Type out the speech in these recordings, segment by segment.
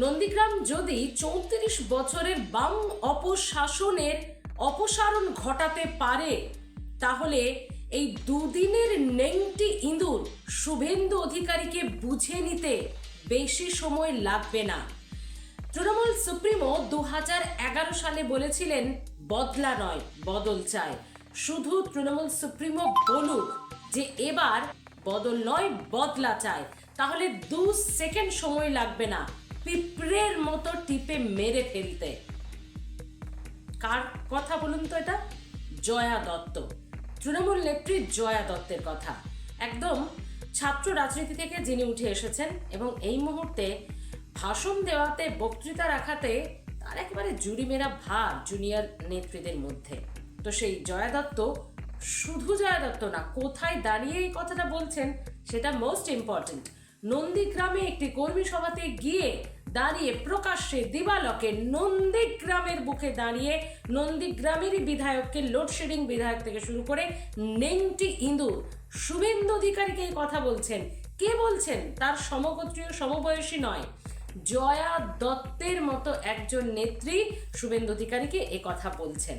নন্দীগ্রাম যদি 34 বছরের বাম অপশাসনের অপসারণ ঘটাতে পারে, তাহলে এই দুদিনের নেংটি ইঁদুর শুভেন্দু অধিকারীকে বুঝে নিতে বেশি সময় লাগবে না। তৃণমূল সুপ্রিমো 2011 সালে বলেছিলেন বদলা নয় বদল চায়। শুধু তৃণমূল সুপ্রিমো বলুক যে এবার বদল নয় বদলা চায়, তাহলে 2 সেকেন্ড সময় লাগবে না পিঁপড়ের মতো টিপে মেরে ফেলতে। কার কথা বলুন তো এটা? জয়া দত্ত, তৃণমূল নেত্রী জয়া দত্তের কথা। একদম ছাত্র রাজনীতি থেকে যিনি উঠে এসেছেন এবং এই মুহূর্তে ভাষণ দেওয়াতে, বক্তৃতা রাখাতে তার একেবারে জুড়ি মেরা ভার জুনিয়র নেত্রীদের মধ্যে। তো সেই জয়া দত্ত, শুধু জয়া দত্ত না, কোথায় দাঁড়িয়ে এই কথাটা বলছেন সেটা মোস্ট ইম্পর্টেন্ট। নন্দীগ্রামে একটি কর্মী সভাতে গিয়ে দাঁড়িয়ে প্রকাশ্যে দিবালকে নন্দীগ্রামের বুকে দাঁড়িয়ে নন্দীগ্রামেরই বিধায়ককে, লোডশেডিং বিধায়ক থেকে শুরু করে নেংটি ইঁদুর শুভেন্দু অধিকারীকে এই কথা বলছেন। কে বলছেন? তার সমগোত্রীয়, সমবয়সী নয়, জয়া দত্তের মতো একজন নেত্রী শুভেন্দু অধিকারীকে এ কথা বলছেন।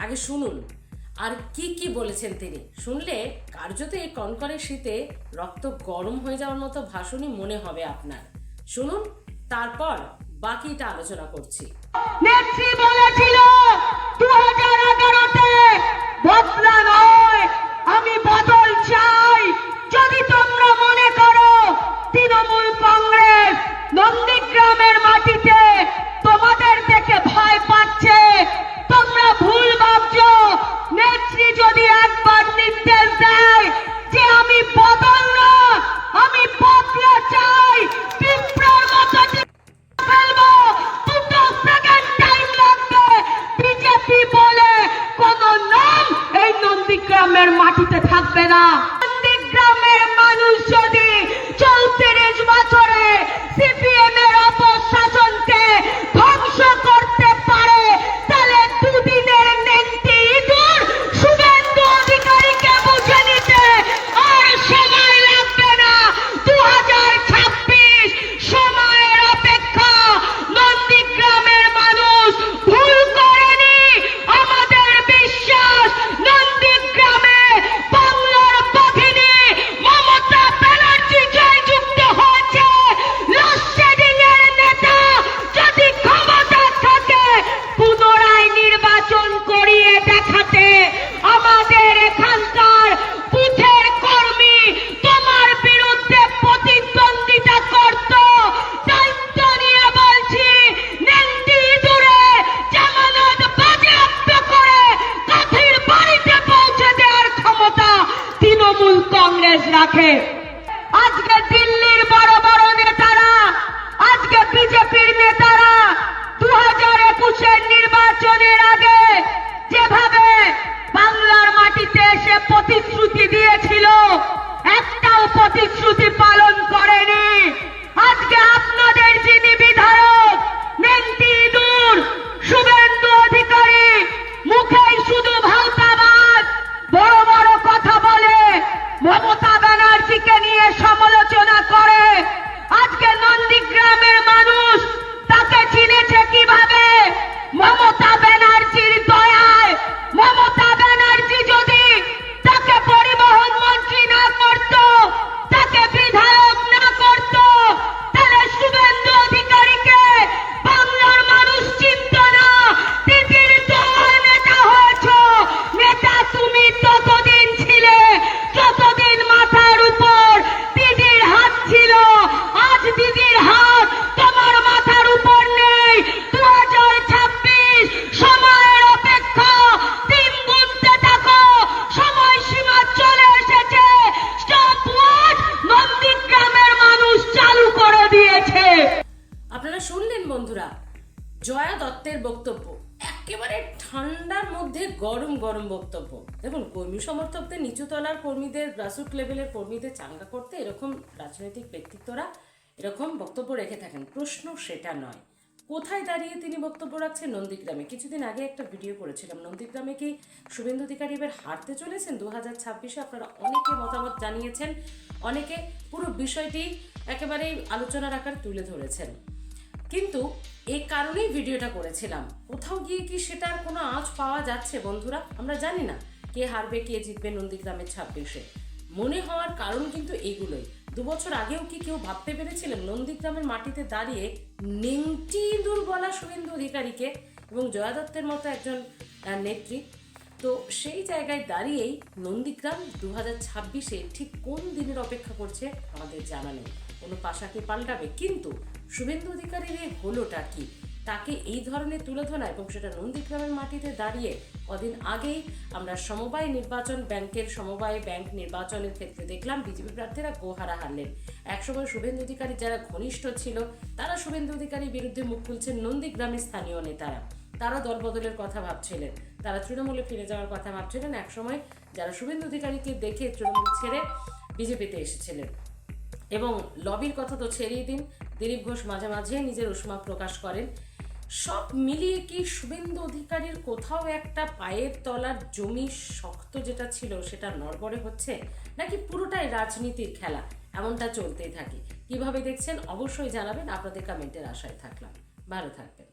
আগে শুনুন আর কি কি বলেছেন তিনি। শুনলে কার্যত এই কনকনে শীতে রক্ত গরম হয়ে যাওয়ার মতো ভাষণই মনে হবে আপনার। শুনুন, তারপর বাকিটা আলোচনা করছি। নেত্রী বলেছিল 2011-তে বদলা নয়, আমি বদল চাই। যদি তোমরা মনে করো তৃণমূল কংগ্রেস নন্দীগ্রামের মাটিতে তোমাদের দেখে ভয় পাচ্ছে, তোমরা ভুল ভাবছো। নেত্রী যদি একবার নির্দেশ দেয় যে আমি বদল না, আমি বদলা চাই, পিঁপড়ার মতো ফেলবো, 2 সেকেন্ড টাইম লাগবে। বিজেপি বলে কোন নাম এই নন্দীগ্রামের মাটিতে থাকবে না। নন্দীগ্রামের মানুষ যদি 34 বছরে সিপিএম এর অপশাসনকে ধ্বংস করতে পারে, তাহলে দুদিনের নেংটি ইঁদুর শুভেন্দু অধিকারীকে বুঝে নিতে আর সময় লাগবে না। 2026 সময়ের অপেক্ষা। নন্দীগ্রামের মানুষ ভুল করেনি, আমাদের বিশ্বাস। নন্দীগ্রামে বাংলার বাঘিনী মমতা ব্যানার্জি জয়যুক্ত হয়েছে। লোডশেডিং এর নেতা যদি ক্ষমতা থাকে পুনরায় নির্বাচন করিয়ে দেখাতে, আমাদের এখানকার বুথের কর্মী তোমার বিরুদ্ধে প্রতিদ্বন্দ্বিতা করত। দায়িত্ব নিয়ে বলছি, নেংটি ইঁদুরে জামানত বাজেয়াপ্ত করে কাঠির বাড়িতে পৌঁছে দেওয়ার ক্ষমতা তৃণমূল কংগ্রেস রাখে। আজকে দিল্লির বড় বড় নেতারা, আজকে বিজেপির নেতারা 2021-এর নির্বাচনের আগে যেভাবে বাংলার মাটিতে এসে প্রতিশ্রুতি দিয়েছিল, একটাও প্রতিশ্রুতি পালন করেনি। আজকে আপনাদের যিনি বিধায়ক নেংটি ইঁদুর শুভেন্দু অধিকারী, মুখেই শুধু ভাওতাবাদ, বড় বড় কথা বলে, মমতা ব্যানার্জিকে নিয়ে সমালোচনা করে। আজকে নন্দীগ্রামের মানুষ তাকে চিনেছে কিভাবে? মমতা ব্যানার্জির দয়ায়। মমতা ব্যানার্জি যদি তাকে পরিবহন মন্ত্রী না করত, তাকে বিধায়ক না করত, তাহলে শুভেন্দু অধিকারীকে বাংলার মানুষ চিনত না। দিদির দল নেতা হয়েছ, নেতা তুমি ততদিন ছিলে যতদিন মাথার উপর দিদির হাত ছিল। আজ দিদির হাত তোমার মাথার উপর নেই। 2026 সময়ের অপেক্ষা, দিন গুনতে থাকো, সময়সীমা চলে এসেছে। স্টপ ওয়াচ নন্দীগ্রামের মানুষ চালু করে দিয়েছে। আপনারা শুনলেন বন্ধুরা জয়া দত্তের বক্তব্য, একেবারে ঠান্ডার মধ্যে গরম গরম বক্তব্য। দেখুন, কর্মী সমর্থকদের, নিচুতলার কর্মীদের, গ্রাসরুট লেভেলের কর্মীদের চাঙ্গা করতে এরকম রাজনৈতিক ব্যক্তিত্বরা এরকম বক্তব্য রেখে থাকেন। প্রশ্ন সেটা নয়, কোথায় দাঁড়িয়ে তিনি বক্তব্য রাখছেন? নন্দীগ্রামে। কিছুদিন আগে একটা ভিডিও করেছিলাম, নন্দীগ্রামে কি শুভেন্দু অধিকারী এবার হারতে চলেছেন 2026-এ? আপনারা অনেকে মতামত জানিয়েছেন, অনেকে পুরো বিষয়টি একেবারেই আলোচনার আকার তুলে ধরেছেন। কিন্তু এই কারণেই ভিডিওটা করেছিলাম। কোথাও গিয়ে কি সেটার কোনো আঁচ পাওয়া যাচ্ছে বন্ধুরা? আমরা জানি না কে হারবে কে জিতবে নন্দীগ্রামের 26-এ। মনে হওয়ার কারণ কিন্তু এগুলোই। 2 বছর আগেও কি কেউ ভাবতে পেরেছিলেন নন্দীগ্রামের মাটিতে দাঁড়িয়ে নেংটি ইঁদুর বলা শুভেন্দু অধিকারীকে এবং জয়া দত্তের মতো একজন নেত্রী? তো সেই জায়গায় দাঁড়িয়েই নন্দীগ্রাম 2026-এ ঠিক কোন দিনের অপেক্ষা করছে আমাদের জানা নেই। কোনো পাশাকে পাল্টাবে, কিন্তু শুভেন্দু অধিকারীর এই হলোটা কি, তাকে এই ধরনের তুলে ধরা এবং সেটা নন্দীগ্রামের মাটিতে দাঁড়িয়ে। কদিন আগেই আমরা সমবায় নির্বাচন ব্যাংকের সমবায় ব্যাংক নির্বাচনের ক্ষেত্রে দেখলাম বিজেপি প্রার্থীরা গোহারা হারলেন। একসময় শুভেন্দু অধিকারী যারা ঘনিষ্ঠ ছিল তারা শুভেন্দু অধিকারীর বিরুদ্ধে মুখ খুলছেন নন্দীগ্রামের স্থানীয় নেতারা। তারা দলবদলের কথা ভাবছিলেন, তারা তৃণমূলে ফিরে যাওয়ার কথা ভাবছিলেন। একসময় যারা শুভেন্দু অধিকারীকে দেখে তৃণমূল ছেড়ে বিজেপিতে এসেছিলেন। এবং লবির কথা তো ছেড়েই দিন, দিলীপ ঘোষ মাঝে মাঝে নিজের উষ্মা প্রকাশ করেন। সব মিলিয়ে কি শুভেন্দু অধিকারীর কোথাও একটা পায়ের তলার জমি শক্ত যেটা ছিল সেটা নড়বড়ে হচ্ছে, নাকি পুরোটাই রাজনীতির খেলা? এমনটা চলতেই থাকে। কিভাবে দেখছেন অবশ্যই জানাবেন, আপনাদের কমেন্টের আশায় থাকলাম। ভালো থাকবেন।